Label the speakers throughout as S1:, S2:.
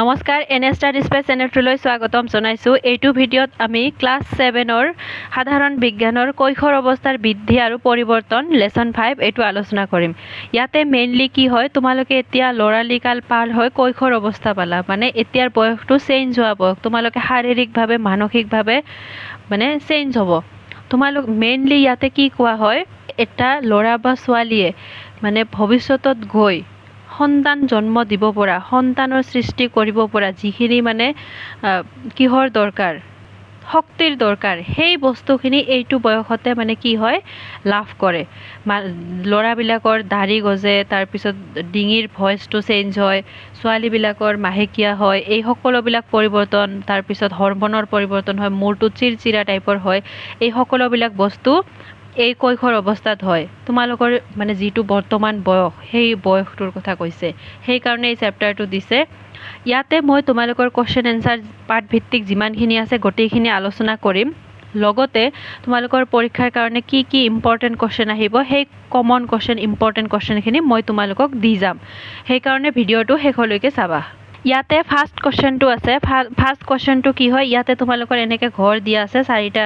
S1: নমস্কাৰ N S study space চেনেলটোলৈ স্বাগতম জনাইছোঁ। এইটো ভিডিঅ'ত আমি ক্লাছ 7ৰ সাধাৰণ বিজ্ঞানৰ কৈশোৰ অৱস্থাৰ বৃদ্ধি আৰু পৰিৱৰ্তন লেচন 5 এইটো আলোচনা কৰিম। ইয়াতে মেইনলি কি হয়, তোমালোকে এতিয়া ল'ৰালিকাল পাৰ হৈ কৈশোৰ অৱস্থা পালা, মানে এতিয়াৰ বয়সটো চেঞ্জ হোৱা বয়স। তোমালোকে শাৰীৰিকভাৱে মানসিকভাৱে মানে চেঞ্জ হ'ব। তোমালোক মেইনলি ইয়াতে কি কোৱা হয়, এটা ল'ৰা বা ছোৱালীয়ে মানে ভৱিষ্যতত গৈ সন্তান জন্ম দিব পৰা, সন্তানৰ সৃষ্টি কৰিব পৰা যিখিনি মানে কিহৰ দৰকাৰ, শক্তিৰ দৰকাৰ, সেই বস্তুখিনি এইটো বয়সতে মানে কি হয় লাভ কৰে। ল'ৰাবিলাকৰ দাঢ়ি গজে, তাৰপিছত ডিঙিৰ ভইচটো চেঞ্জ হয়, ছোৱালীবিলাকৰ মাহেকীয়া হয়, এই সকলোবিলাক পৰিৱৰ্তন, তাৰপিছত হৰমনৰ পৰিৱৰ্তন হয়, মূৰটো চিৰচিৰা টাইপৰ হয়। এই সকলোবিলাক বস্তু এই কৈশোৰ অৱস্থাত হয়। তোমালোকৰ মানে যিটো বৰ্তমান বয়স, সেই বয়সটোৰ কথা কৈছে, সেইকাৰণে এই চেপ্টাৰটো দিছে। ইয়াতে মই তোমালোকৰ কুৱেশ্যন এনচাৰ পাঠ ভিত্তিক যিমানখিনি আছে গোটেইখিনি আলোচনা কৰিম। লগতে তোমালোকৰ পৰীক্ষাৰ কাৰণে কি কি ইম্পৰ্টেণ্ট কুৱেশ্যন আহিব, সেই কমন কুৱেশ্যন ইম্পৰ্টেণ্ট কুৱেশ্যনখিনি মই তোমালোকক দি যাম। সেইকাৰণে ভিডিঅ'টো শেষলৈকে চাবা। ইয়াতে ফাৰ্ষ্ট কুৱেশ্যনটো আছে। ফাৰ্ষ্ট কুৱেশ্যনটো কি হয়, ইয়াতে তোমালোকৰ এনেকৈ ঘৰ দিয়া আছে, 4টা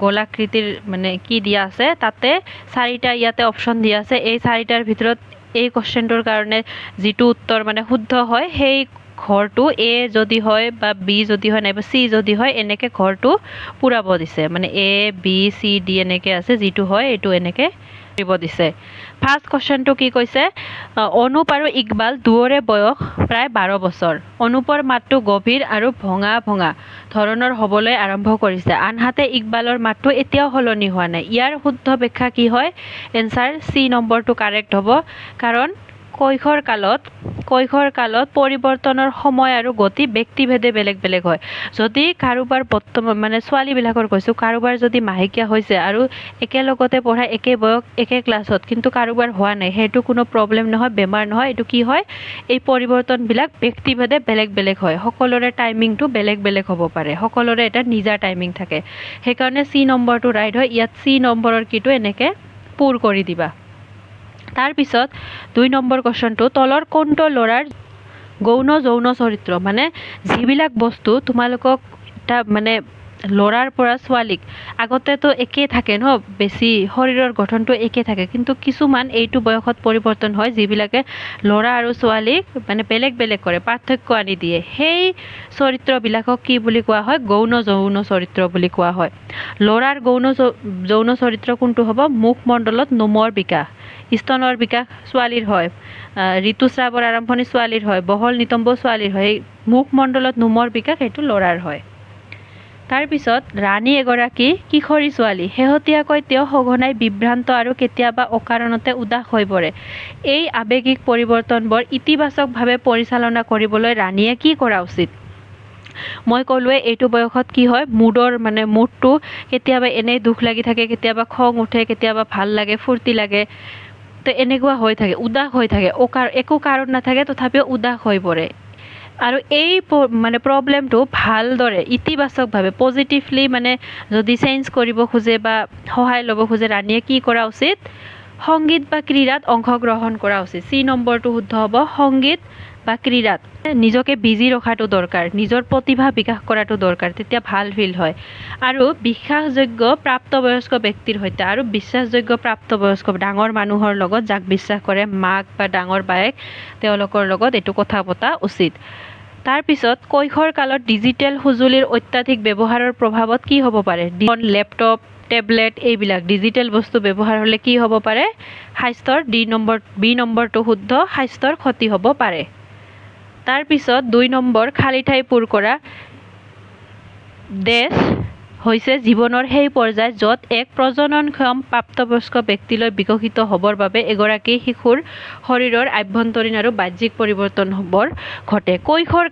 S1: গোলাকৃতিৰ মানে কি দিয়া আছে, তাতে 4টা ইয়াতে অপশ্যন দিয়া আছে। এই 4টাৰ ভিতৰত এই কুৱেশ্যনটোৰ কাৰণে যিটো উত্তৰ মানে শুদ্ধ হয়, সেই ঘৰটো এ যদি হয় বা বি যদি হয় নাইবা চি যদি হয়, এনেকৈ ঘৰটো পূৰাব দিছে। মানে এ বি চি ডি এনেকৈ আছে, যিটো হয় এইটো এনেকৈ দিব দিছে। ফাৰ্ষ্ট কুৱেশ্যনটো কি কৈছে, অনুপ আৰু ইকবাল দুয়োৰে বয়স প্ৰায় 12 বছৰ। অনুপৰ মাতটো গভীৰ আৰু ভঙা ভঙা ধৰণৰ হ'বলৈ আৰম্ভ কৰিছে, আনহাতে ইকবালৰ মাতটো এতিয়াও সলনি হোৱা নাই। ইয়াৰ শুদ্ধ ব্যাখ্যা কি হয়? এনচাৰ চি নম্বৰটো কাৰেক্ট হ'ব, কাৰণ কৈশোৰ কালত পৰিৱৰ্তনৰ সময় আৰু গতি ব্যক্তিভেদে বেলেগ বেলেগ হয়। যদি কাৰোবাৰ বৰ্তমান মানে ছোৱালীবিলাকৰ কৈছোঁ, কাৰোবাৰ যদি মাহেকীয়া হৈছে আৰু একেলগতে পঢ়া, একে বয়স, একে ক্লাছত, কিন্তু কাৰোবাৰ হোৱা নাই, সেইটো কোনো প্ৰব্লেম নহয়, বেমাৰ নহয়। এইটো কি হয়, এই পৰিৱৰ্তনবিলাক ব্যক্তিভেদে বেলেগ বেলেগ হয়। সকলোৰে টাইমিংটো বেলেগ বেলেগ হ'ব পাৰে, সকলোৰে এটা নিজা টাইমিং থাকে। সেইকাৰণে চি নম্বৰটো ৰাইট হয়। ইয়াত চি নম্বৰৰ কিটো এনেকৈ পূৰ কৰি দিবা। তাৰপিছত 2 নম্বৰ কুৱেশ্যনটো, তলৰ কোনটো ল'ৰাৰ গৌণ যৌন চৰিত্ৰ, মানে যিবিলাক বস্তু তোমালোকক এটা মানে ল'ৰাৰ পৰা ছোৱালীক, আগতেতো একে থাকে ন, বেছি শৰীৰৰ গঠনটো একে থাকে, কিন্তু কিছুমান এইটো বয়সত পৰিৱৰ্তন হয়, যিবিলাকে ল'ৰা আৰু ছোৱালীক মানে বেলেগ বেলেগ কৰে, পাৰ্থক্য আনি দিয়ে। সেই চৰিত্ৰবিলাকক কি বুলি কোৱা হয়? গৌণ যৌন চৰিত্ৰ বুলি কোৱা হয়। ল'ৰাৰ গৌণ যৌন চৰিত্ৰ কোনটো হ'ব? মুখমণ্ডলত নোমৰ বিকাশ, স্তনৰ বিকাশ ছোৱালীৰ হয়, ঋতুস্ৰাৱৰ আৰম্ভণি ছোৱালীৰ হয়, বহল নিতম্ব ছোৱালীৰ হয়, মুখমণ্ডলত নোমৰ বিকাশ এইটো ল'ৰাৰ হয়। তাৰপিছত ৰাণী এগৰাকী কিশোৰী ছোৱালী, শেহতীয়াকৈ তেওঁ সঘনাই বিভ্ৰান্ত আৰু কেতিয়াবা অকাৰণতে উদাস হৈ পৰে। এই আৱেগিক পৰিৱৰ্তনবোৰ ইতিবাচকভাৱে পৰিচালনা কৰিবলৈ ৰাণীয়ে কি কৰা উচিত? মই ক'লোৱে এইটো বয়সত কি হয়, মুডটো কেতিয়াবা এনেই দুখ লাগি থাকে, কেতিয়াবা খং উঠে, কেতিয়াবা ভাল লাগে, ফূৰ্তি লাগে, তো এনেকুৱা হৈ থাকে, উদাস হৈ থাকে, একো কাৰণ নাথাকে তথাপিও উদাস হৈ পৰে। আৰু এই মানে প্ৰব্লেমটো ভালদৰে ইতিবাচকভাৱে পজিটিভলি মানে যদি চেঞ্জ কৰিব খোজে বা সহায় ল'ব খোজে, ৰাণীয়ে কি কৰা উচিত? সংগীত বা ক্ৰীড়াত অংশগ্ৰহণ কৰা উচিত। চি নম্বৰটো শুদ্ধ হ'ব, সংগীত বা ক্ৰীড়াত নিজকে বিজি ৰখাটো দৰকাৰ, নিজৰ প্ৰতিভা বিকাশ কৰাটো দৰকাৰ, তেতিয়া ভাল ফিল হয়। আৰু বিশ্বাসযোগ্য প্ৰাপ্তবয়স্ক ব্যক্তিৰ সৈতে, আৰু বিশ্বাসযোগ্য প্ৰাপ্তবয়স্ক ডাঙৰ মানুহৰ লগত, যাক বিশ্বাস কৰে, মাক বা ডাঙৰ বায়েক, তেওঁলোকৰ লগত এইটো কথা পতা উচিত। তাৰপিছত কৈশোৰ কালত ডিজিটেল সঁজুলিৰ অত্যাধিক ব্যৱহাৰৰ প্ৰভাৱত কি হ'ব পাৰে? লেপটপ, টেবলেট, এইবিলাক ডিজিটেল বস্তু ব্যৱহাৰ হ'লে কি হ'ব পাৰে? স্বাস্থ্যৰ বি নম্বৰটো শুদ্ধ, স্বাস্থ্যৰ ক্ষতি হ'ব পাৰে। তাৰপিছত 2 নম্বৰ, খালী ঠাই পূৰ কৰা। ডেছ হৈছে জীৱনৰ সেই পৰ্যায় য'ত এক প্ৰজননক্ষম প্ৰাপ্তবয়স্ক ব্যক্তিলৈ বিকশিত হ'বৰ বাবে এগৰাকী শিশুৰ শৰীৰৰ আভ্যন্তৰীণ আৰু বাহ্যিক পৰিৱৰ্তনবোৰ ঘটে। কৈশোৰ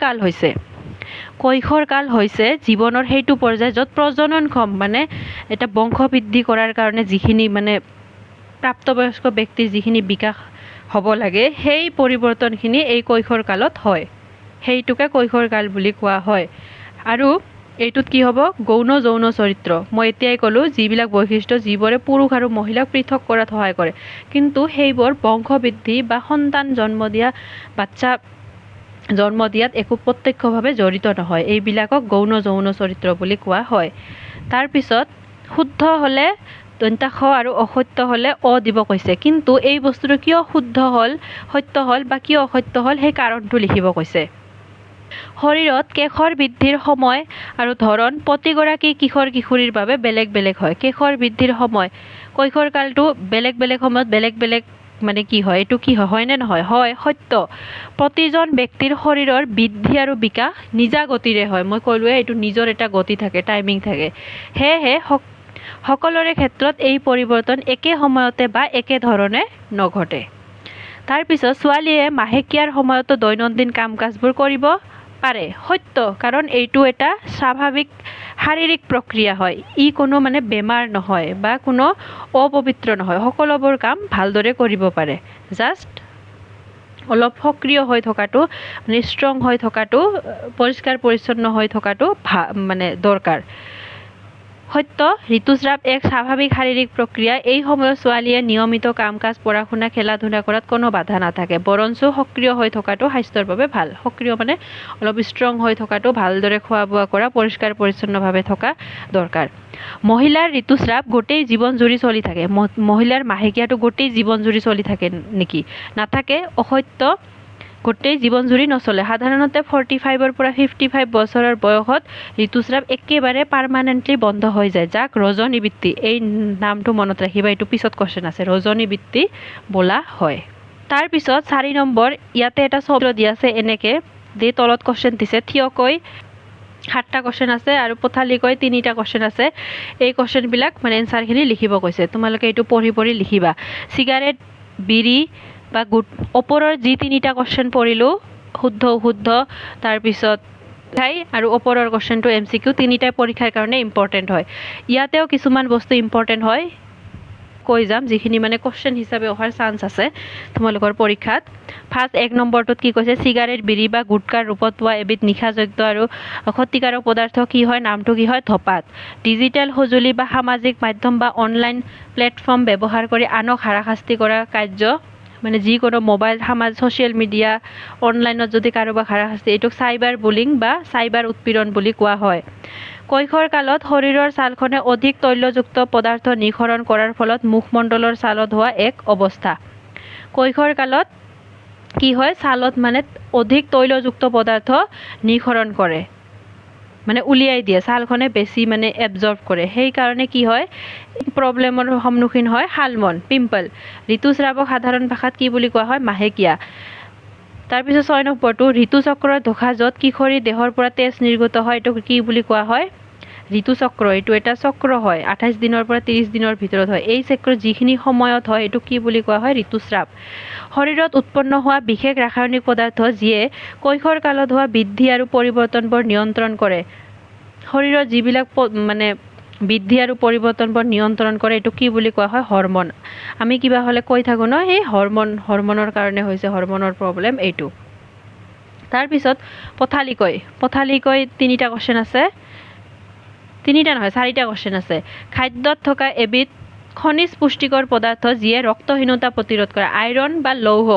S1: কাল হৈছে জীৱনৰ সেইটো পৰ্যায় য'ত প্ৰজননক্ষম মানে এটা বংশবৃদ্ধি কৰাৰ কাৰণে যিখিনি মানে প্ৰাপ্তবয়স্ক ব্যক্তিৰ যিখিনি বিকাশ হ'ব লাগে, সেই পৰিৱৰ্তনখিনি এই কৈশোৰ কালত হয়, সেইটোকে কৈশোৰ কাল বুলি কোৱা হয়। আৰু এইটোত কি হ'ব? গৌণ যৌন চৰিত্ৰ। মই এতিয়াই ক'লোঁ, যিবিলাক বৈশিষ্ট্য যিবোৰে পুৰুষ আৰু মহিলাক পৃথক কৰাত সহায় কৰে, কিন্তু সেইবোৰ বংশবৃদ্ধি বা সন্তান জন্ম দিয়া, বাচ্চা জন্ম দিয়াত একো প্ৰত্যক্ষভাৱে জড়িত নহয়। এইবিলাকক গৌণ যৌন চৰিত্ৰ বুলি কোৱা হয়। তাৰপিছত শুদ্ধ হ'লে দন্তাস আৰু অসত্য হ'লে অ দিব কৈছে, কিন্তু এই বস্তুটো কিয় শুদ্ধ হ'ল, সত্য হ'ল বা কিয় অসত্য হ'ল সেই কাৰণটো লিখিব কৈছে। শৰীৰত কেশৰ বৃদ্ধিৰ সময় আৰু ধৰণ প্ৰতিগৰাকী কিশোৰ কিশোৰীৰ বাবে বেলেগ বেলেগ হয়। কেশৰ বৃদ্ধিৰ সময় কৈশোৰকালটো বেলেগ বেলেগ সময়ত বেলেগ বেলেগ মানে কি হয়, এইটো কি হয়, হয়নে নহয়? হয়, সত্য। প্ৰতিজন ব্যক্তিৰ শৰীৰৰ বৃদ্ধি আৰু বিকাশ নিজা গতিৰে হয়। মই ক'লোৱে এইটো নিজৰ এটা গতি থাকে, টাইমিং থাকে। সেয়েহে সকলোৰে ক্ষেত্ৰত এই পৰিৱৰ্তন একে সময়তে বা একে ধৰণে নঘটে। তাৰপিছত ছোৱালীয়ে মাহেকীয়াৰ সময়তো দৈনন্দিন কাম কাজবোৰ কৰিব পাৰে। সত্য, কাৰণ এইটো এটা স্বাভাৱিক শাৰীৰিক প্ৰক্ৰিয়া হয়। ই কোনো মানে বেমাৰ নহয় বা কোনো অপবিত্ৰ নহয়। সকলোবোৰ কাম ভালদৰে কৰিব পাৰে। জাষ্ট অলপ সক্ৰিয় হৈ থকাটো, মানে ষ্ট্ৰং হৈ থকাটো, পৰিষ্কাৰ পৰিচ্ছন্ন হৈ থকাটো মানে দৰকাৰ। সত্য, ঋতুস্ৰাৱ এক স্বাভাৱিক শাৰীৰিক প্ৰক্ৰিয়া। এই সময়ত ছোৱালীয়ে নিয়মিত কাম কাজ, পঢ়া শুনা, খেলা ধূলা কৰাত কোনো বাধা নাথাকে। বৰঞ্চ সক্ৰিয় হৈ থকাটো স্বাস্থ্যৰ বাবে ভাল। সক্ৰিয় মানে অলপ ষ্ট্ৰং হৈ থকাটো, ভালদৰে খোৱা বোৱা কৰা, পৰিষ্কাৰ পৰিচ্ছন্নভাৱে থকা দৰকাৰ। মহিলাৰ ঋতুস্ৰাৱ গোটেই জীৱন জুৰি চলি থাকে। মহিলাৰ মাহেকীয়াটো গোটেই জীৱন জুৰি চলি থাকে নেকি? নাথাকে। অসত্য, গোটেই জীৱন জুৰি নচলে। সাধাৰণতে 45ৰ পৰা 55 বছৰৰ বয়সত ঋতুস্ৰাৱ একেবাৰে পাৰ্মানেণ্টলি বন্ধ হৈ যায়, যাক ৰজনীবৃত্তি, এই নামটো মনত ৰাখিবা, এইটো পিছত কোৱেশ্চন আছে, ৰজনীবৃত্তি বোলা হয়। তাৰপিছত 4 নম্বৰ, ইয়াতে এটা শব্দ দিয়া আছে এনেকে, যে তলত কোৱেশ্চন দিছে। থিয়কৈ 7টা কোৱেশ্চন আছে আৰু পথালিকৈ 3টা কোৱেশ্চন আছে। এই কোৱেশ্চনবিলাক মানে এনচাৰখিনি লিখিব কৈছে। তোমালোকে এইটো পঢ়ি পঢ়ি লিখিবা। চিগাৰেট, বিড়ি বা ওপৰৰ যি 3টা কোৱেশ্চন পঢ়িলোঁ, শুদ্ধ অশুদ্ধ, তাৰপিছত আৰু ওপৰৰ কোৱেশ্চনটো MCQ, 3টাই পৰীক্ষাৰ কাৰণে ইম্পৰ্টেণ্ট হয়। ইয়াতেও কিছুমান বস্তু ইম্পৰ্টেণ্ট হয়, কৈ যাম, যিখিনি মানে কোৱেশ্চন হিচাপে অহাৰ চান্স আছে তোমালোকৰ পৰীক্ষাত। ফাৰ্ষ্ট 1 নম্বৰটোত কি কৈছে? চিগাৰেট, বিড়ি বা গুটকাৰ ৰূপত পোৱা এবিধ নিশাযোগ্য আৰু ক্ষতিকাৰক পদাৰ্থ কি হয়? নামটো কি হয়? ধঁপাত। ডিজিটেল সঁজুলি বা সামাজিক মাধ্যম বা অনলাইন প্লেটফৰ্ম ব্যৱহাৰ কৰি আনক হাৰাশাস্তি কৰা কাৰ্য, মানে যিকোনো মোবাইল, ছ'চিয়েল মিডিয়া, অনলাইনত যদি কাৰোবাক হাৰাশাস্তি, এইটোক চাইবাৰ বুলিং বা চাইবাৰ উৎপীড়ন বুলি কোৱা হয়। কৈশোৰ কালত শৰীৰৰ ছালখনে অধিক তৈলযুক্ত পদাৰ্থ নিঃসৰণ কৰাৰ ফলত মুখমণ্ডলৰ ছালত হোৱা এক অৱস্থা। কৈশোৰ কালত কি হয়? ছালত মানে অধিক তৈলযুক্ত পদাৰ্থ নিঃসৰণ কৰে, মানে উলিয়াই দিয়ে, ছালখনে বেছি মানে এবজৰ্ব কৰে। সেইকাৰণে কি হয়? প্ৰব্লেমৰ সন্মুখীন হয় শালমন, পিম্পল। ঋতুস্ৰাৱক সাধাৰণ ভাষাত কি বুলি কোৱা হয়? মাহেকীয়া। তাৰপিছত 6 নম্বৰটো, ঋতুচক্ৰৰ ধোঁকা য'ত কিশোৰীৰ দেহৰ পৰা তেজ নিৰ্গত হয়, এইটো কি বুলি কোৱা হয়? ঋতুচক্ৰ। এইটো এটা চক্ৰ হয়, 28 দিনৰ পৰা 30 দিনৰ ভিতৰত হয়। এই চক্ৰ যিখিনি সময়ত হয়, এইটো কি বুলি কোৱা হয়? ঋতুস্ৰাৱ। শৰীৰত উৎপন্ন হোৱা বিশেষ ৰাসায়নিক পদাৰ্থ যিয়ে কৈশোৰ কালত হোৱা বৃদ্ধি আৰু পৰিৱৰ্তনবোৰ নিয়ন্ত্ৰণ কৰে। শৰীৰত যিবিলাক মানে বৃদ্ধি আৰু পৰিৱৰ্তনবোৰ নিয়ন্ত্ৰণ কৰে, এইটো কি বুলি কোৱা হয়? হৰমন। আমি কিবা হ'লে কৈ থাকোঁ ন, এই হৰমনৰ কাৰণে হৈছে, হৰমনৰ প্ৰব্লেম এইটো। তাৰপিছত পথালিকৈ 3টা কোৱেশ্চন আছে, 3টা নহয় 4টা কোৱেশ্চন আছে। খাদ্যত থকা এবিধ খনিজ পুষ্টিকৰ পদাৰ্থ যিয়ে ৰক্তহীনতা প্ৰতিৰোধ কৰে। আইৰণ বা লৌহ।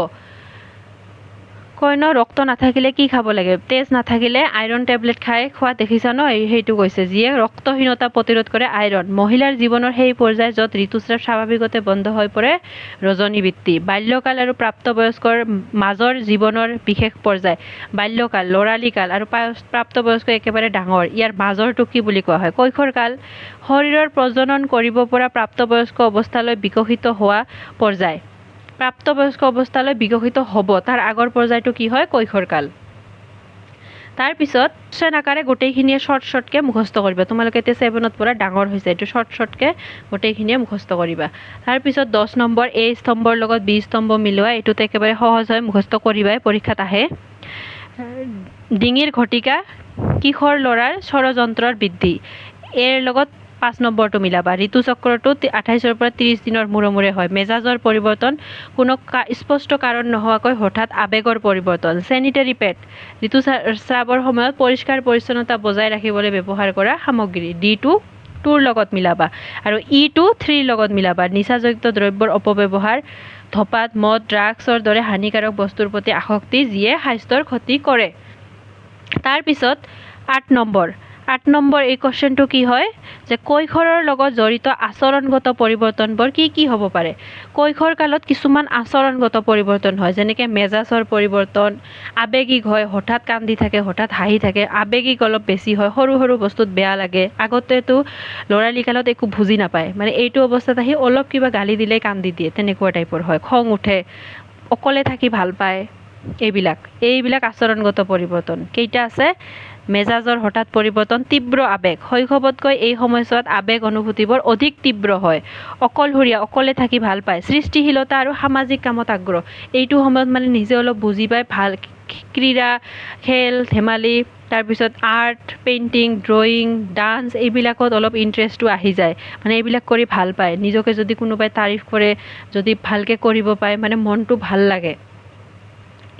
S1: কয় ন, ৰক্ত নাথাকিলে কি খাব লাগে? তেজ নাথাকিলে আইৰণ টেবলেট খোৱা দেখিছা ন, সেইটো কৈছে, যিয়ে ৰক্তহীনতা প্ৰতিৰোধ কৰে, আইৰণ। মহিলাৰ জীৱনৰ সেই পৰ্যায় য'ত ঋতুস্ৰাৱ স্বাভাৱিকতে বন্ধ হৈ পৰে, ৰজনীবৃত্তি। বাল্যকাল আৰু প্ৰাপ্তবয়স্কৰ মাজৰ জীৱনৰ বিশেষ পৰ্যায়। বাল্যকাল, ল'ৰালি কাল আৰু প্ৰাপ্তবয়স্ক একেবাৰে ডাঙৰ, ইয়াৰ মাজৰটো কি বুলি কোৱা হয়? কৈশোৰ কাল। শৰীৰৰ প্ৰজনন কৰিব পৰা প্ৰাপ্তবয়স্ক অৱস্থালৈ বিকশিত হোৱা পৰ্যায়। প্ৰাপ্তবয়স্ক অৱস্থালৈ বিকশিত হ'ব, তাৰ আগৰ পৰ্যায়টো কি হয়? কৈশোৰ কাল। তাৰপিছত কোৱেশ্চন আকাৰে গোটেইখিনিয়ে শ্বৰ্টকৈ মুখস্থ কৰিবা। তোমালোকে এতিয়া 7ত পৰা ডাঙৰ হৈছে, এইটো শ্বৰ্টকৈ গোটেইখিনিয়ে মুখস্থ কৰিবা। তাৰপিছত 10 নম্বৰ, A স্তম্ভৰ লগত B স্তম্ভ মিলোৱা, এইটোত একেবাৰে সহজ হয়, মুখস্থ কৰিবাই, পৰীক্ষাত আহে। ডিঙিৰ ঘটিকা, কিশোৰ ল'ৰাৰ ষড়যন্ত্ৰৰ বৃদ্ধি, এৰ লগত 5 নম্বৰটো মিলাবা। ঋতুচক্ৰটো 28ৰ পৰা 30 দিনৰ মূৰে মূৰে হয়। মেজাজৰ পৰিৱৰ্তন, কোনো স্পষ্ট কাৰণ নোহোৱাকৈ হঠাৎ আৱেগৰ পৰিৱৰ্তন। চেনিটেৰী পেড, ঋতুস্ৰাৱৰ সময়ত পৰিষ্কাৰ পৰিচ্ছন্নতা বজাই ৰাখিবলৈ ব্যৱহাৰ কৰা সামগ্ৰী। D-টো 2ৰ লগত মিলাবা আৰু E-টো 3ৰ লগত মিলাবা। নিচাযুক্ত দ্ৰব্যৰ অপব্যৱহাৰ, ধপাত মদ ড্ৰাগছৰ দৰে হানিকাৰক বস্তুৰ প্ৰতি আসক্তি যিয়ে স্বাস্থ্যৰ ক্ষতি কৰে। তাৰপিছত 8 নম্বৰ এই কুৱেশ্যনটো কি হয় যে কৈশোৰৰ লগত জড়িত আচৰণগত পৰিৱৰ্তনবোৰ কি হ'ব পাৰে। কৈশোৰ কালত কিছুমান আচৰণগত পৰিৱৰ্তন হয়, যেনেকৈ মেজাজৰ পৰিৱৰ্তন, আৱেগিক হয়, হঠাৎ কান্দি থাকে, হঠাৎ হাঁহি থাকে, আৱেগিক অলপ বেছি হয়, সৰু সৰু বস্তুত বেয়া লাগে। আগতেতো ল'ৰালি কালত একো বুজি নাপায়, মানে এইটো অৱস্থাত আহি অলপ কিবা গালি দিলেই কান্দি দিয়ে, তেনেকুৱা টাইপৰ হয়। খং উঠে, অকলে থাকি ভাল পায়, এইবিলাক আচৰণগত পৰিৱৰ্তন। কেইটা আছে? মেজাজৰ হঠাৎ পৰিৱৰ্তন, তীব্ৰ আৱেগ, শৈশৱতকৈ এই সময়ছোৱাত আৱেগ অনুভূতিবোৰ অধিক তীব্ৰ হয়, অকলশৰীয়া, অকলে থাকি ভাল পায়, সৃষ্টিশীলতা আৰু সামাজিক কামত আগ্ৰহ, এইটো সময়ত মানে নিজে অলপ বুজি পায়, ভাল ক্ৰীড়া, খেল ধেমালি, তাৰপিছত আৰ্ট, পেইণ্টিং, ড্ৰয়িং, ডান্স, এইবিলাকত অলপ ইণ্টাৰেষ্টটো আহি যায়, মানে এইবিলাক কৰি ভাল পায়। নিজকে যদি কোনোবাই তাৰিফ কৰে, যদি ভালকৈ কৰিব পায়, মানে মনটো ভাল লাগে,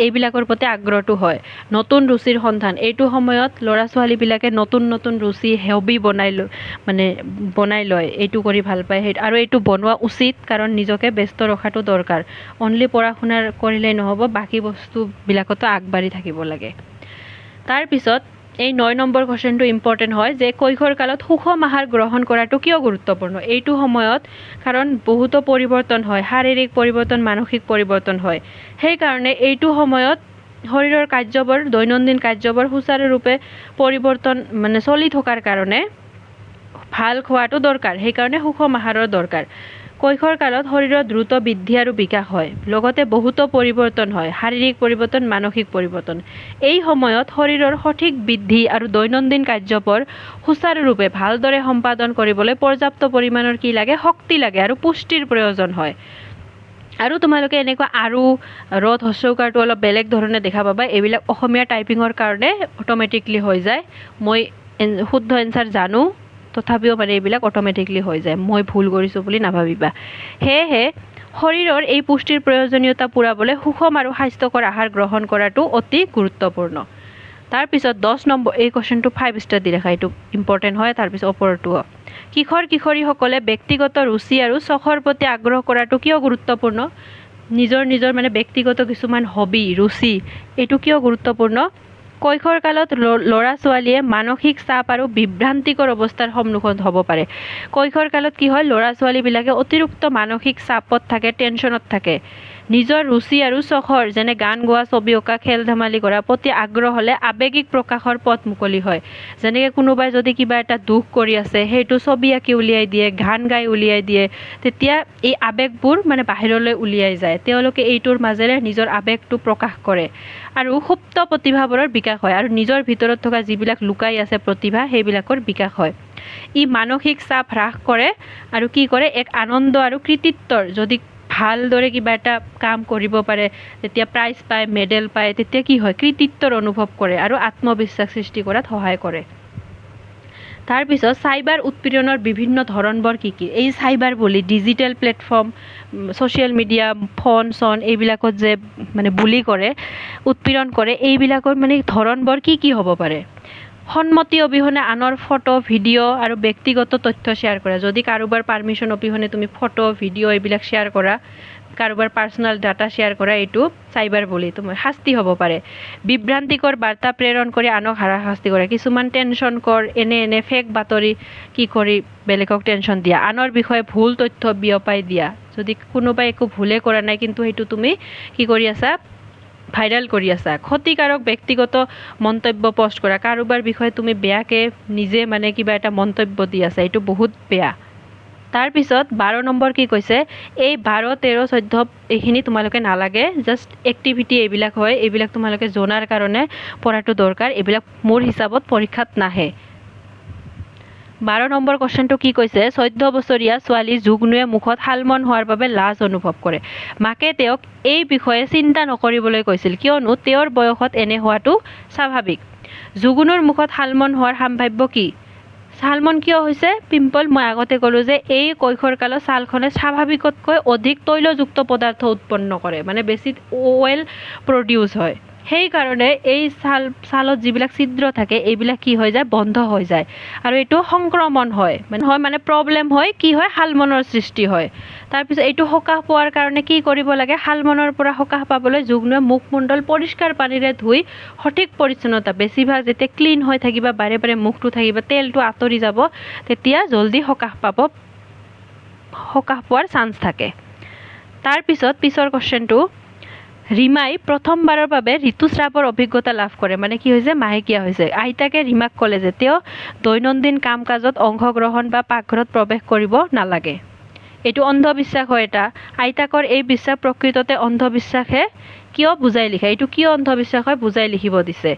S1: এইবিলাকৰ প্ৰতি আগ্ৰহটো হয়। নতুন ৰুচিৰ সন্ধান, এইটো সময়ত ল'ৰা ছোৱালীবিলাকে নতুন ৰুচি হবি বনাই লয়, এইটো কৰি ভাল পায়, আৰু এইটো বনোৱা উচিত, কাৰণ নিজকে ব্যস্ত ৰখাটো দৰকাৰ। অনলি পঢ়া শুনা কৰিলেই নহ'ব, বাকী বস্তুবিলাকতো আগবাঢ়ি থাকিব লাগে। তাৰপিছত এই 9 নম্বৰ কুৱেশ্যনটো ইম্পৰ্টেণ্ট হয় যে কৈশোৰ কালত সুষম আহাৰ গ্ৰহণ কৰাটো কিয় গুৰুত্বপূৰ্ণ। এইটো সময়ত কাৰণ বহুতো পৰিৱৰ্তন হয়, শাৰীৰিক পৰিৱৰ্তন, মানসিক পৰিৱৰ্তন হয়, সেইকাৰণে এইটো সময়ত শৰীৰৰ কাৰ্যবোৰ, দৈনন্দিন কাৰ্যবোৰ সুচাৰুৰূপে পৰিৱৰ্তন চলি থকাৰ কাৰণে ভাল খোৱাটো দৰকাৰ, সেইকাৰণে সুষম আহাৰৰ দৰকাৰ। কৈশোৰ কালত শৰীৰৰ দ্ৰুত বৃদ্ধি আৰু বিকাশ হয়, লগতে বহুতো পৰিৱৰ্তন হয়, শাৰীৰিক পৰিৱৰ্তন, মানসিক পৰিৱৰ্তন। এই সময়ত শৰীৰৰ সঠিক বৃদ্ধি আৰু দৈনন্দিন কাৰ্যবোৰ সুচাৰুৰূপে ভালদৰে সম্পাদন কৰিবলৈ পৰ্যাপ্ত পৰিমাণৰ কি লাগে? শক্তি লাগে আৰু পুষ্টিৰ প্ৰয়োজন হয়। আৰু তোমালোকে এনেকুৱা ৰ'দ হস্ৰৌকাৰটো অলপ বেলেগ ধৰণে দেখা পাবা, এইবিলাক অসমীয়া টাইপিঙৰ কাৰণে অট'মেটিকলি হৈ যায়। মই শুদ্ধ এনচাৰ জানো, তথাপিও মানে এইবিলাক অট'মেটিকলি হৈ যায়, মই ভুল কৰিছোঁ বুলি নাভাবিবা। সেয়েহে শৰীৰৰ এই পুষ্টিৰ প্ৰয়োজনীয়তা পূৰাবলৈ সুষম আৰু স্বাস্থ্যকৰ আহাৰ গ্ৰহণ কৰাটো অতি গুৰুত্বপূৰ্ণ। তাৰপিছত 10 নম্বৰ, এই কুৱেশ্যনটো 5 ষ্টাৰ দি দেখা, এইটো ইম্পৰ্টেণ্ট হয়। তাৰপিছত ওপৰটো কিশোৰ-কিশোৰীসকলে ব্যক্তিগত ৰুচি আৰু চখৰ প্ৰতি আগ্ৰহ কৰাটো কিয় গুৰুত্বপূৰ্ণ। নিজৰ মানে ব্যক্তিগত কিছুমান হবি, ৰুচি, এইটো কিয় গুৰুত্বপূৰ্ণ। কৈশোৰ কালত ল'ৰা ছোৱালীয়ে মানসিক চাপ আৰু বিভ্ৰান্তিকৰ অৱস্থাৰ সন্মুখীন হ'ব পাৰে। কৈশোৰ কালত কি হয়, ল'ৰা ছোৱালীবিলাকে অতিৰিক্ত মানসিক চাপত থাকে, টেনশ্যনত থাকে। নিজৰ ৰুচি আৰু চখৰ যেনে গান গোৱা, ছবি অঁকা, খেল ধেমালি কৰা প্ৰতি আগ্ৰহ হ'লে আৱেগিক প্ৰকাশৰ পথ মুকলি হয়। যেনেকৈ কোনোবাই যদি কিবা এটা দুখ কৰি আছে, সেইটো ছবি আঁকি উলিয়াই দিয়ে, গান গাই উলিয়াই দিয়ে, তেতিয়া এই আৱেগবোৰ বাহিৰলৈ উলিয়াই যায়, তেওঁলোকে এইটোৰ মাজেৰে নিজৰ আৱেগটো প্ৰকাশ কৰে আৰু সুপ্ত প্ৰতিভাবোৰৰ বিকাশ হয়, আৰু নিজৰ ভিতৰত থকা যিবিলাক লুকাই আছে প্ৰতিভা, সেইবিলাকৰ বিকাশ হয়। ই মানসিক চাপ হ্ৰাস কৰে আৰু কি কৰে, এক আনন্দ আৰু কৃতিত্বৰ, যদি ভালদৰে কিবা এটা কাম কৰিব পাৰে, তেতিয়া প্ৰাইজ পায়, মেডেল পায়, তেতিয়া কি হয়, কৃতিত্বৰ অনুভৱ কৰে আৰু আত্মবিশ্বাস সৃষ্টি কৰাত সহায় কৰে। তাৰপিছত চাইবাৰ উৎপীড়নৰ বিভিন্ন ধৰণবোৰ কি? এই চাইবাৰ বুলি digital platform, social media, phone এইবিলাকত যে বুলি কৰে, উৎপীড়ন কৰে, এইবিলাকৰ ধৰণবোৰ কি হ'ব পাৰে। সন্মতি অবিহনে আনৰ ফটো, ভিডিঅ' আৰু ব্যক্তিগত তথ্য শ্বেয়াৰ কৰা, যদি কাৰোবাৰ পাৰ্মিশ্যন অবিহনে তুমি ফটো, ভিডিঅ' এইবিলাক শ্বেয়াৰ কৰা, কাৰোবাৰ পাৰ্চনেল ডাটা শ্বেয়াৰ কৰা, এইটো চাইবাৰ বুলি তোমাৰ শাস্তি হ'ব পাৰে। বিভ্ৰান্তিকৰ বাৰ্তা প্ৰেৰণ কৰি আনক হাৰাশাস্তি কৰা, কিছুমান টেনশ্যনকৰ এনে ফেক বাতৰি কি কৰি বেলেগক টেনশ্যন দিয়া, আনৰ বিষয়ে ভুল তথ্য বিয়পাই দিয়া, যদি কোনোবাই একো ভুলে কৰা নাই কিন্তু সেইটো তুমি কি কৰি আছা, ভাইৰেল কৰি আছা। ক্ষতিকাৰক ব্যক্তিগত মন্তব্য পোষ্ট কৰা, কাৰোবাৰ বিষয়ে তুমি বেয়াকৈ নিজে কিবা এটা মন্তব্য দি আছা, এইটো বহুত বেয়া। তাৰপিছত 12 নম্বৰ কি কৈছে, এই 12, 13, 14 এইখিনি তোমালোকে নালাগে, জাষ্ট এক্টিভিটি এইবিলাক হয়, এইবিলাক তোমালোকে জনাৰ কাৰণে পঢ়াটো দৰকাৰ, এইবিলাক মোৰ হিচাপত পৰীক্ষাত নাহে। 12 নম্বৰ কুৱেশ্যনটো কি কৈছে, 14 বছৰীয়া ছোৱালী যুগ্নুৱে মুখত শালমন হোৱাৰ বাবে লাজ অনুভৱ কৰে। মাকে তেওঁক এই বিষয়ে চিন্তা নকৰিবলৈ কৈছিল, কিয়নো তেওঁৰ বয়সত এনে হোৱাটো স্বাভাৱিক। যুগ্নুৰ মুখত শালমন হোৱাৰ সম্ভাৱ্য কি? শালমন কিয় হৈছে? পিম্পল, মই আগতে ক'লোঁ যে এই কৈশোৰ কালত ছালখনে স্বাভাৱিকতকৈ অধিক তৈলযুক্ত পদাৰ্থ উৎপন্ন কৰে, বেছি অইল প্ৰডিউচ হয়, সেইকাৰণে এই ছালত যিবিলাক ছিদ্ৰ থাকে এইবিলাক কি হৈ যায়, বন্ধ হৈ যায় আৰু এইটো সংক্ৰমণ হয় মানে প্ৰব্লেম হয়, কি হয়, শালমনৰ সৃষ্টি হয়। তাৰপিছত এইটো সকাহ পোৱাৰ কাৰণে কি কৰিব লাগে, শালমনৰ পৰা সকাহ পাবলৈ যুগ্ম মুখমণ্ডল পৰিষ্কাৰ পানীৰে ধুই সঠিক পৰিচ্ছন্নতা, বেছিভাগ যেতিয়া ক্লিন হৈ থাকিবা, বাৰে বাৰে মুখটো থাকিবা, তেলটো আঁতৰি যাব, তেতিয়া জল্দি সকাহ পোৱাৰ চান্স থাকে। তাৰপিছত পিছৰ কুৱেশ্যনটো, ৰীমাই প্ৰথমবাৰৰ বাবে ঋতুস্ৰাৱৰ অভিজ্ঞতা লাভ কৰে, মানে কি হৈছে, মাহেকীয়া হৈছে। আইতাকে ৰীমাক ক'লে যে তেওঁ দৈনন্দিন কাম কাজত অংশগ্ৰহণ বা পাকঘৰত প্ৰৱেশ কৰিব নালাগে। এইটো অন্ধবিশ্বাস হয় এটা। আইতাকৰ এই বিশ্বাস প্ৰকৃততে অন্ধবিশ্বাসহে। কিয়, বুজাই লিখা। এইটো কিয় অন্ধবিশ্বাস হয়, বুজাই লিখিব দিছে।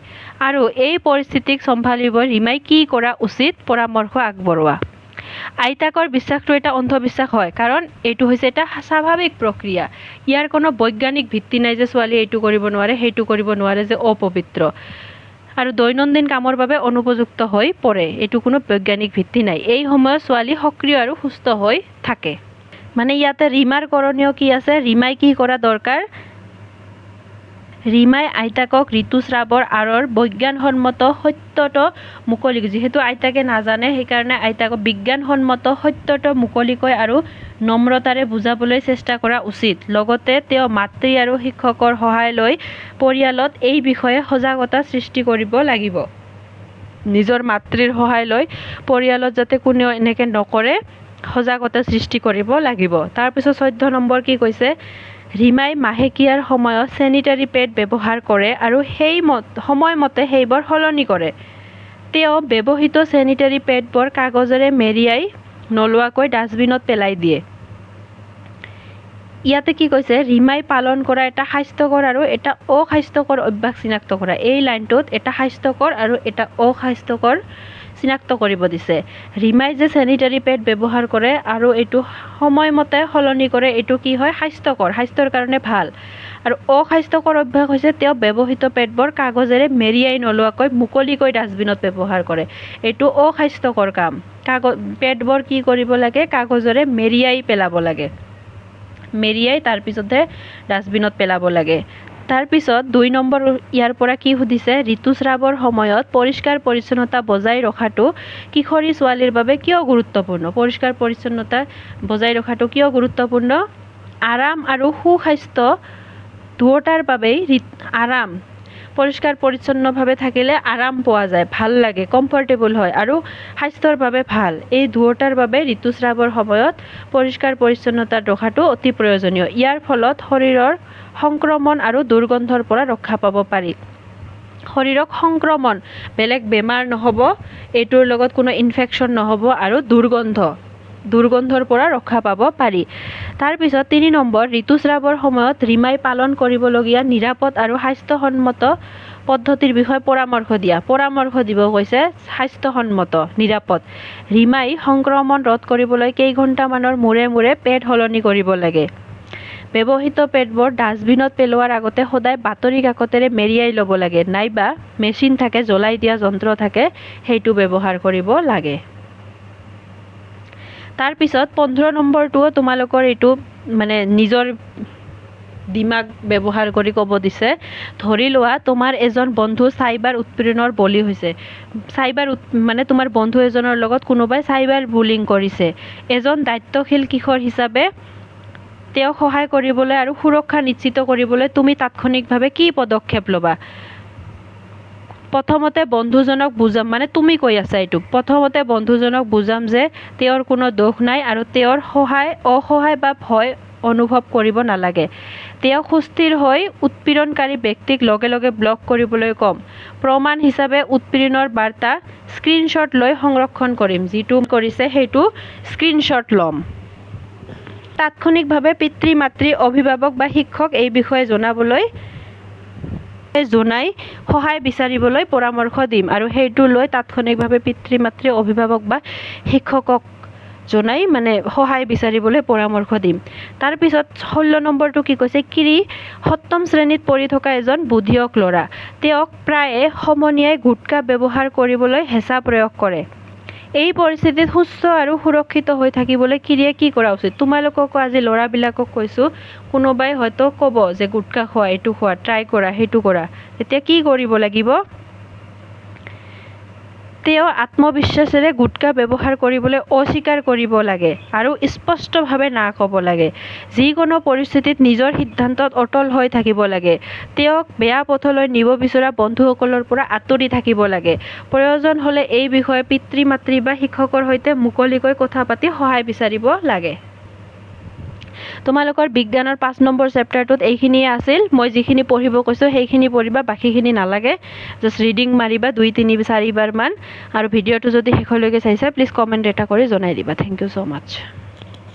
S1: আৰু এই পৰিস্থিতিক চম্ভালিব ৰীমাই কি কৰা উচিত, পৰামৰ্শ আগবঢ়োৱা। আইতাকৰ বিশ্বাসটো এটা অন্ধবিশ্বাস হয়, কাৰণ এইটো হৈছে এটা স্বাভাৱিক প্ৰক্ৰিয়া। ইয়াৰ কোনো বৈজ্ঞানিক ভিত্তি নাই যে ছোৱালী এইটো কৰিব নোৱাৰে, সেইটো কৰিব নোৱাৰে, যে অপবিত্ৰ আৰু দৈনন্দিন কামৰ বাবে অনুপযুক্ত হৈ পৰে। এইটো কোনো বৈজ্ঞানিক ভিত্তি নাই। এই সময়ত ছোৱালী সক্ৰিয় আৰু সুস্থ হৈ থাকে। মানে ইয়াতে ৰীমাৰ কৰণীয় কি আছে, ৰীমাই কি কৰা দৰকাৰ, ৰীমাই আইতাকক ঋতুস্ৰাৱৰ আঁৰৰ বিজ্ঞানসন্মত সত্যটো যিহেতু আইতাকে নাজানে, সেইকাৰণে আইতাকক বিজ্ঞানসন্মত সত্যটো মুকলিকৈ আৰু নম্ৰতাৰে বুজাবলৈ চেষ্টা কৰা উচিত। লগতে তেওঁ মাতৃ আৰু শিক্ষকৰ সহায় লৈ পৰিয়ালত এই বিষয়ে সজাগতা সৃষ্টি কৰিব লাগিব। নিজৰ মাতৃৰ সহায় লৈ পৰিয়ালত যাতে কোনেও এনেকৈ নকৰে, সজাগতা সৃষ্টি কৰিব লাগিব। তাৰপিছত 14 নম্বৰ কি কৈছে, ৰীমাই মাহেকীয়াৰ সময়ত চেনিটাৰী পেড ব্যৱহাৰ কৰে আৰু সময়মতে সেইবোৰ সলনি কৰে। তেওঁ ব্যৱহৃত চেনিটাৰী পেডবোৰ কাগজেৰে মেৰিয়াই নোলোৱাকৈ ডাষ্টবিনত পেলাই দিয়ে। ইয়াতে কি কৈছে, ৰীমাই পালন কৰা এটা স্বাস্থ্যকৰ আৰু এটা অস্বাস্থ্যকৰ অভ্যাস চিনাক্ত কৰা। এই লাইনটোত এটা স্বাস্থ্যকৰ আৰু এটা অস্বাস্থ্যকৰ চিনাক্ত কৰিব দিছে। ৰীমাই যে চেনিটাৰী পেড ব্যৱহাৰ কৰে আৰু এইটো সময়মতে সলনি কৰে, এইটো কি হয়, স্বাস্থ্যৰ কাৰণে ভাল। আৰু অস্বাস্থ্যকৰ অভ্যাস হৈছে তেওঁ ব্যৱহৃত পেডবোৰ কাগজেৰে মেৰিয়াই নোলোৱাকৈ মুকলিকৈ ডাষ্টবিনত ব্যৱহাৰ কৰে। এইটো অস্বাস্থ্যকৰ কাম। পেডবোৰ কি কৰিব লাগে, কাগজেৰে মেৰিয়াই পেলাব লাগে, মেৰিয়াই তাৰপিছতহে ডাষ্টবিনত পেলাব লাগে। তাৰপিছত 2 নম্বৰ ইয়াৰ পৰা কি সুধিছে, ঋতুস্ৰাৱৰ সময়ত পৰিষ্কাৰ পৰিচ্ছন্নতা বজাই ৰখাটো কিশোৰী ছোৱালীৰ বাবে কিয় গুৰুত্বপূৰ্ণ। পৰিষ্কাৰ পৰিচ্ছন্নতা বজাই ৰখাটো কিয় গুৰুত্বপূৰ্ণ, আৰাম আৰু সুস্বাস্থ্য দুয়োটাৰ বাবেই। আৰাম, পৰিষ্কাৰ পৰিচ্ছন্নভাৱে থাকিলে আৰাম পোৱা যায়, ভাল লাগে, কমফৰ্টেবল হয় আৰু স্বাস্থ্যৰ বাবে ভাল। এই দুয়োটাৰ বাবে ঋতুস্ৰাৱৰ সময়ত পৰিষ্কাৰ পৰিচ্ছন্নতা ৰখাটো অতি প্ৰয়োজনীয়। ইয়াৰ ফলত শৰীৰৰ সংক্ৰমণ আৰু দুৰ্গন্ধৰ পৰা ৰক্ষা পাব পাৰি। শৰীৰক সংক্ৰমণ, বেলেগ বেমাৰ নহ'ব, এইটোৰ লগত কোনো ইনফেকশ্যন নহ'ব আৰু দুৰ্গন্ধৰ পৰা ৰক্ষা পাব পাৰি। তাৰপিছত 3 নম্বৰ, ঋতুস্ৰাৱৰ সময়ত ৰীমাই পালন কৰিবলগীয়া নিৰাপদ আৰু স্বাস্থ্যসন্মত পদ্ধতিৰ বিষয়ে পৰামৰ্শ দিব কৈছে। স্বাস্থ্যসন্মত, নিৰাপদ। ৰীমাই সংক্ৰমণ ৰোধ কৰিবলৈ কেইঘণ্টামানৰ মূৰে মূৰে পেড সলনি কৰিব লাগে। ব্যৱহৃত পেডবোৰ ডাষ্টবিনত পেলোৱাৰ আগতে সদায় বাতৰি কাকতেৰে মেৰিয়াই ল'ব লাগে, নাইবা মেচিন থাকে, জ্বলাই দিয়া যন্ত্ৰ থাকে, সেইটো ব্যৱহাৰ কৰিব লাগে। তাৰপিছত 15 নম্বৰটোও তোমালোকৰ এইটো মানে নিজৰ দিমাগ ব্যৱহাৰ কৰি ক'ব দিছে। ধৰি লোৱা তোমাৰ এজন বন্ধু চাইবাৰ উৎপীড়নৰ বলি হৈছে। মানে তোমাৰ বন্ধু এজনৰ লগত কোনোবাই চাইবাৰ বুলিং কৰিছে। এজন দায়িত্বশীল কিশোৰ হিচাপে তেওঁক সহায় কৰিবলৈ আৰু সুৰক্ষা নিশ্চিত কৰিবলৈ তুমি তাৎক্ষণিকভাৱে কি পদক্ষেপ ল'বা। প্ৰথমতে বন্ধুজনক বুজাম, মানে তুমি কৈ আছা এইটো, প্ৰথমতে বন্ধুজনক বুজাম যে তেওঁৰ কোনো দোষ নাই আৰু তেওঁৰ অসহায় বা ভয় অনুভৱ কৰিব নালাগে। তেওঁক সুস্থিৰ হৈ উৎপীড়নকাৰী ব্যক্তিক লগে লগে ব্লক কৰিবলৈ ক'ম। প্ৰমাণ হিচাপে উৎপীড়নৰ বাৰ্তা স্ক্ৰীনশ্বট লৈ সংৰক্ষণ কৰিম। যিটো কৰিছে সেইটো স্ক্ৰীনশ্বট ল'ম। তাৎক্ষণিকভাৱে পিতৃ মাতৃ অভিভাৱক বা শিক্ষক এই বিষয়ে জনাই সহায় বিচাৰিবলৈ পৰামৰ্শ দিম আৰু সেইটো লৈ তাৎক্ষণিকভাৱে পিতৃ মাতৃ অভিভাৱক বা শিক্ষকক জনাই মানে সহায় বিচাৰিবলৈ পৰামৰ্শ দিম। তাৰপিছত 16 নম্বৰটো কি কৈছে, কিৰি 7ম শ্ৰেণীত পঢ়ি থকা এজন বুদ্ধিয়ক ল'ৰা। তেওঁক প্ৰায়ে সমনীয়াই গুটখা ব্যৱহাৰ কৰিবলৈ হেঁচা প্ৰয়োগ কৰে। এই পৰিস্থিতিত সুস্থ আৰু সুৰক্ষিত হৈ থাকিবলৈ ক্ৰিয়া কি কৰা উচিত? তোমালোককো আজি ল'ৰাবিলাকক কৈছোঁ, কোনোবাই হয়তো ক'ব যে গুটখা খোৱা, এইটো খোৱা, ট্ৰাই কৰা, সেইটো কৰা। তেতিয়া কি কৰিব লাগিব? তেওঁ আত্মবিশ্বাসেৰে গুটখা ব্যৱহাৰ কৰিবলৈ অস্বীকাৰ কৰিব লাগে আৰু স্পষ্টভাৱে না ক'ব লাগে। যিকোনো পৰিস্থিতিত নিজৰ সিদ্ধান্তত অটল হৈ থাকিব লাগে। তেওঁক বেয়া পথলৈ নিব বিচৰা বন্ধুসকলৰ পৰা আঁতৰি থাকিব লাগে। প্ৰয়োজন হ'লে এই বিষয়ে পিতৃ-মাতৃ বা শিক্ষকৰ সৈতে মুকলিকৈ কথা পাতি সহায় বিচাৰিব লাগে। তোমালোকৰ বিজ্ঞানৰ 5 নম্বৰ চেপ্টাৰটোত এইখিনিয়ে আছিল। মই যিখিনি পঢ়িব কৈছোঁ সেইখিনি পঢ়িবা, বাকীখিনি নালাগে। জাষ্ট ৰিডিং মাৰিবা 2-3-4 বাৰমান। আৰু ভিডিঅ'টো যদি শেষলৈকে চাইছা প্লিজ কমেণ্ট এটা কৰি জনাই দিবা। Thank you so' much.